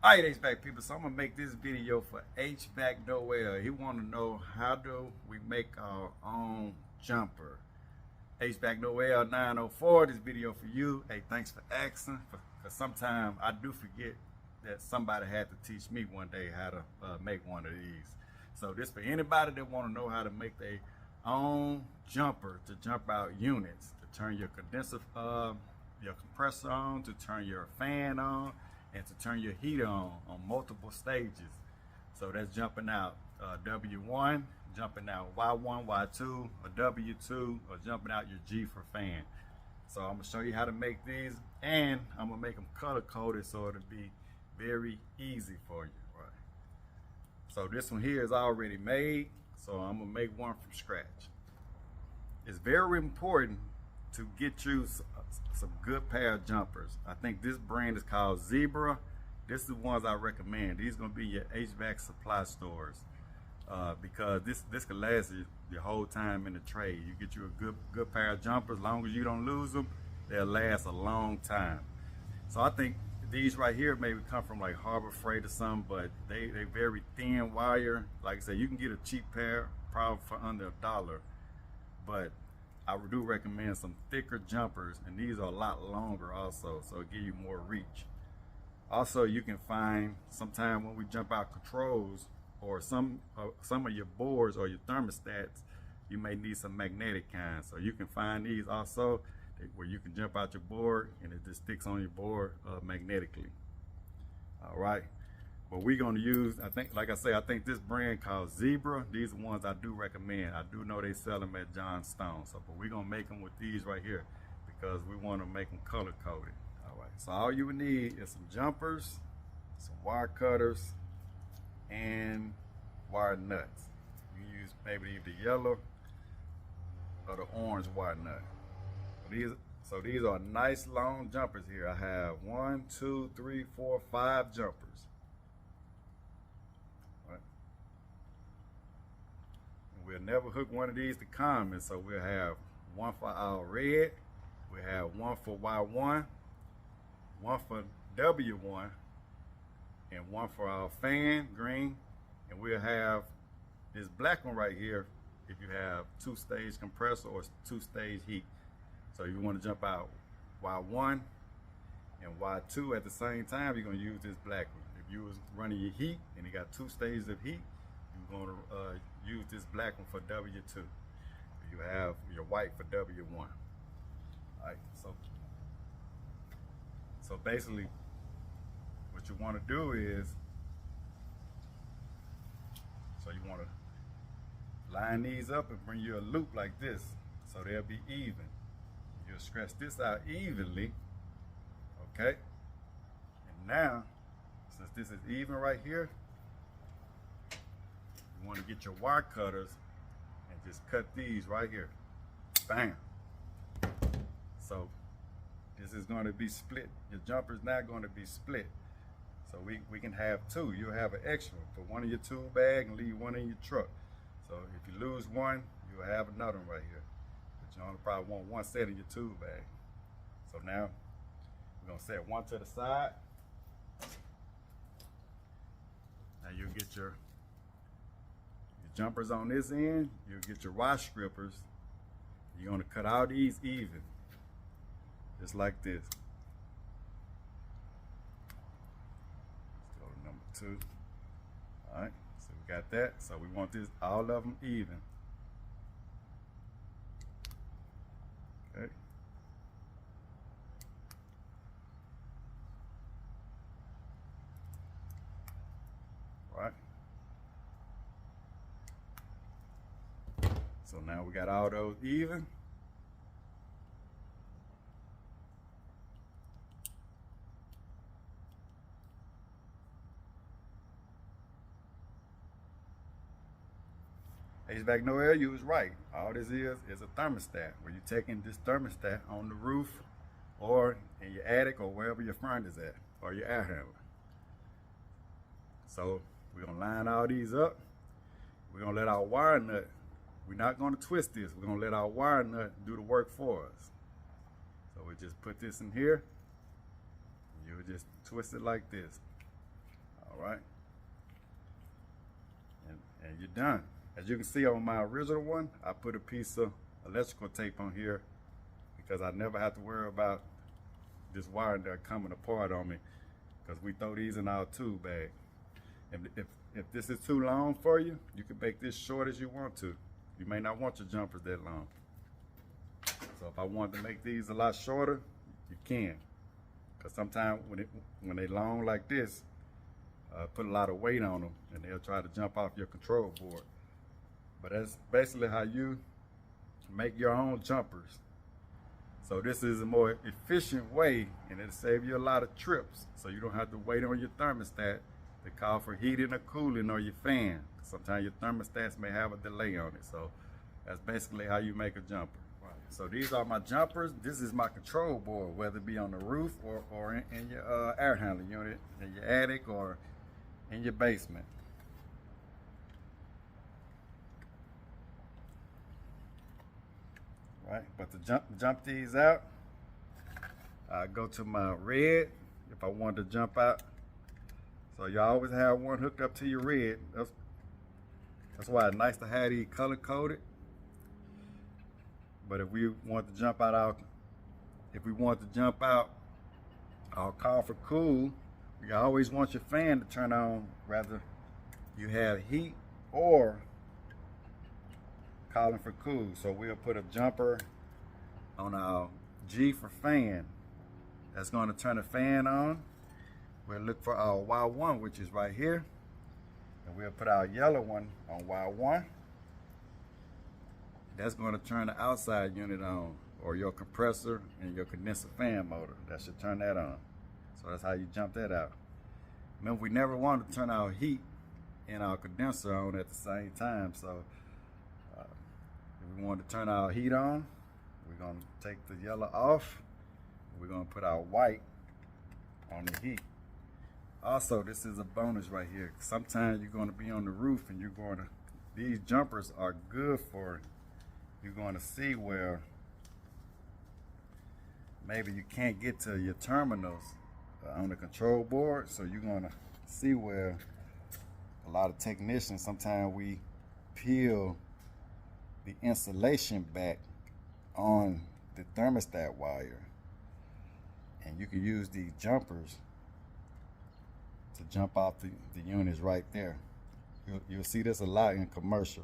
Alright, HVAC people, so I'm gonna make this video for HVAC Noel. He wanna know how do we make our own jumper. HVAC Noel 904, this video for you. Hey, thanks for asking, because sometimes I do forget that somebody had to teach me one day how to make one of these. So this for anybody that wanna know how to make their own jumper to jump out units, to turn your condenser, your compressor on, to turn your fan on, and to turn your heater on multiple stages. So that's jumping out W1, jumping out Y1, Y2, or W2, or jumping out your G for fan. So I'm gonna show you how to make these, and I'm gonna make them color coded so it'll be very easy for you. Right. So this one here is already made, so I'm gonna make one from scratch. It's very important to get you some good pair of jumpers. I think this brand is called Zebra. This is the ones I recommend. These are gonna be your HVAC supply stores because this can last you your whole time in the trade. You get you a good pair of jumpers. As long as you don't lose them, they'll last a long time. So I think these right here maybe come from like Harbor Freight or something, but they very thin wire. Like I said, you can get a cheap pair probably for under $1, but I do recommend some thicker jumpers, and these are a lot longer also, so it give you more reach. Also, you can find sometime when we jump out controls or some of your boards or your thermostats, you may need some magnetic kinds. So you can find these also where you can jump out your board and it just sticks on your board magnetically. All right. But we're going to use, I think, like I say, I think this brand called Zebra. These are ones I do recommend. I do know they sell them at John Stone. So, but we're going to make them with these right here because we want to make them color coded. All right. So all you would need is some jumpers, some wire cutters, and wire nuts. You use maybe either yellow or the orange wire nut. So these are nice long jumpers here. I have 1, 2, 3, 4, 5 jumpers. We'll never hook one of these to common, so we'll have one for our red, we'll have one for Y1, one for W1, and one for our fan, green, and we'll have this black one right here if you have 2-stage compressor or 2-stage heat. So you want to jump out Y1 and Y2 at the same time, you're going to use this black one. If you was running your heat and you got 2 stages of heat, you're going to use this black one for W2. You have your white for W1. All right, so basically what you want to do is, so you want to line these up and bring you a loop like this so they'll be even. You'll stretch this out evenly, okay? And now, since this is even right here, you want to get your wire cutters and just cut these right here. Bam. So this is going to be split. Your jumper is not going to be split. So we can have 2. You'll have an extra. Put one in your tool bag and leave one in your truck. So if you lose one, you'll have another one right here. But you only probably want one set in your tool bag. So now we're going to set one to the side. Now you'll get your jumpers on this end, you'll get your wash strippers. You're going to cut all these even, just like this. Let's go to number 2. All right, so we got that. So we want this, all of them even. Okay. All right. So now we got all those even. HVAC Noel, you was right. All this is a thermostat, where you're taking this thermostat on the roof or in your attic or wherever your front is at, or your air handler. So we're gonna line all these up. We're gonna let our wire nut, we're not gonna twist this, we're gonna let our wire nut do the work for us. So we just put this in here, you would just twist it like this. All right, and you're done. As you can see on my original one, I put a piece of electrical tape on here because I never have to worry about this wire that coming apart on me, because we throw these in our tool bag. And if this is too long for you, you can make this short as you want to. You may not want your jumpers that long. So if I want to make these a lot shorter, you can. Because sometimes when they long like this, put a lot of weight on them and they'll try to jump off your control board. But that's basically how you make your own jumpers. So this is a more efficient way, and it'll save you a lot of trips. So you don't have to wait on your thermostat to call for heating or cooling or your fan. Sometimes your thermostats may have a delay on it. So that's basically how you make a jumper. So these are my jumpers. This is my control board, whether it be on the roof or in your air handling unit, in your attic or in your basement. Right, but to jump these out, I go to my red if I want to jump out. So you always have one hooked up to your red. That's why it's nice to have these color coded. But if we want to jump out, I'll call for cool. You always want your fan to turn on, whether you have heat or calling for cool. So we'll put a jumper on our G for fan. That's going to turn the fan on. We'll look for our Y1, which is right here. And we'll put our yellow one on Y1. That's going to turn the outside unit on, or your compressor and your condenser fan motor. That should turn that on. So that's how you jump that out. Remember, we never want to turn our heat and our condenser on at the same time. So if we want to turn our heat on, we're going to take the yellow off. We're going to put our white on the heat. Also, this is a bonus right here. Sometimes you're going to be on the roof and these jumpers are good for, you're going to see where maybe you can't get to your terminals on the control board. So you're going to see where a lot of technicians, sometimes we peel the insulation back on the thermostat wire, and you can use these jumpers to jump off the units right there. You'll see this a lot in commercial,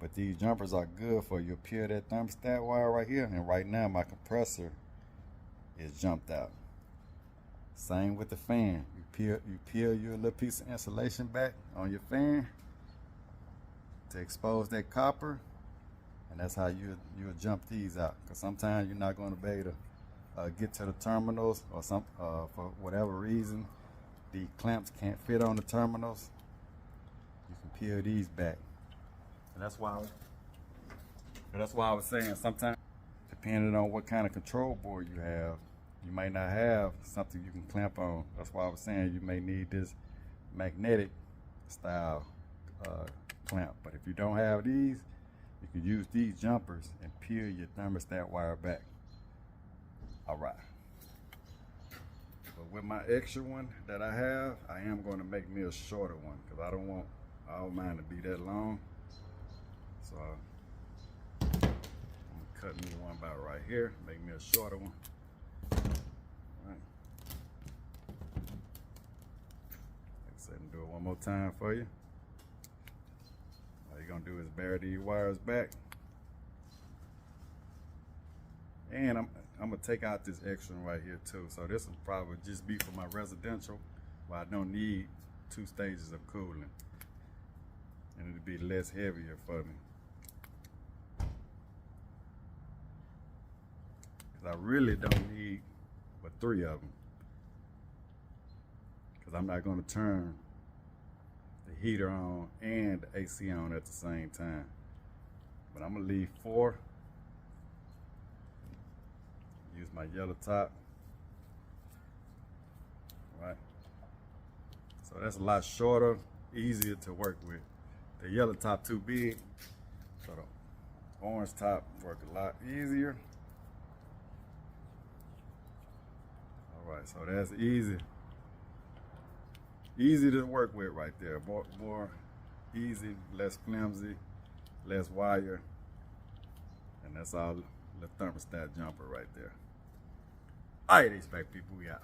but these jumpers are good for you. Peel that thermostat wire right here, and right now my compressor is jumped out. Same with the fan. You peel your little piece of insulation back on your fan to expose that copper, and that's how you'll jump these out. Because sometimes you're not going to be able to get to the terminals, or for whatever reason the clamps can't fit on the terminals. You can peel these back, and that's why I was saying sometimes, depending on what kind of control board you have, you might not have something you can clamp on. That's why I was saying you may need this magnetic style clamp. But if you don't have these, you can use these jumpers and peel your thermostat wire back. All right. But with my extra one that I have, I am going to make me a shorter one, because I don't want all mine to be that long. So I'm going to cut me one about right here, make me a shorter one. All right. Like I said, I'm going to do it one more time for you. All you're going to do is bury these wires back. And I'm going to take out this extra one right here too. So this will probably just be for my residential, where I don't need 2 stages of cooling. And it'll be less heavier for me. Because I really don't need but 3 of them. Because I'm not going to turn the heater on and the AC on at the same time. But I'm going to leave 4. Use my yellow top. Right. So that's a lot shorter, easier to work with. The yellow top too big, so the orange top work a lot easier. All right, so that's easy. Easy to work with right there. More easy, less flimsy, less wire. And that's all the thermostat jumper right there. All right, HVAC people, we out.